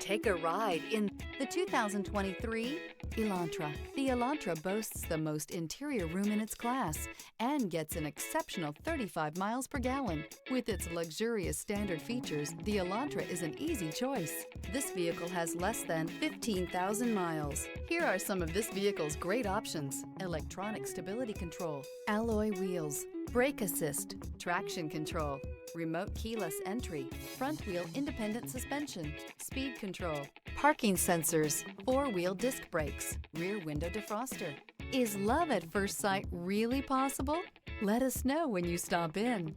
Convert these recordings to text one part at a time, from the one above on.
Take a ride in the 2023 Elantra. The Elantra boasts the most interior room in its class and gets an exceptional 35 miles per gallon. With its luxurious standard features, the Elantra is an easy choice. This vehicle has less than 15,000 miles. Here are some of this vehicle's great options: electronic stability control, alloy wheels, brake assist, traction control, remote keyless entry, front wheel independent suspension, speed control, parking sensors, four-wheel disc brakes, rear window defroster. Is love at first sight really possible? Let us know when you stop in.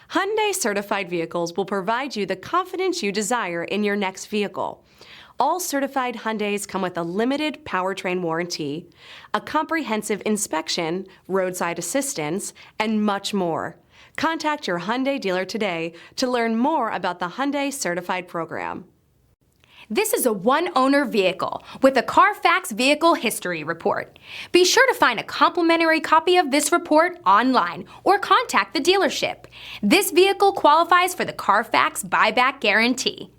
Hyundai certified vehicles will provide you the confidence you desire in your next vehicle. All certified Hyundais come with a limited powertrain warranty, a comprehensive inspection, roadside assistance, and much more. Contact your Hyundai dealer today to learn more about the Hyundai Certified Program. This is a one-owner vehicle with a CARFAX Vehicle History Report. Be sure to find a complimentary copy of this report online or contact the dealership. This vehicle qualifies for the CARFAX Buyback Guarantee.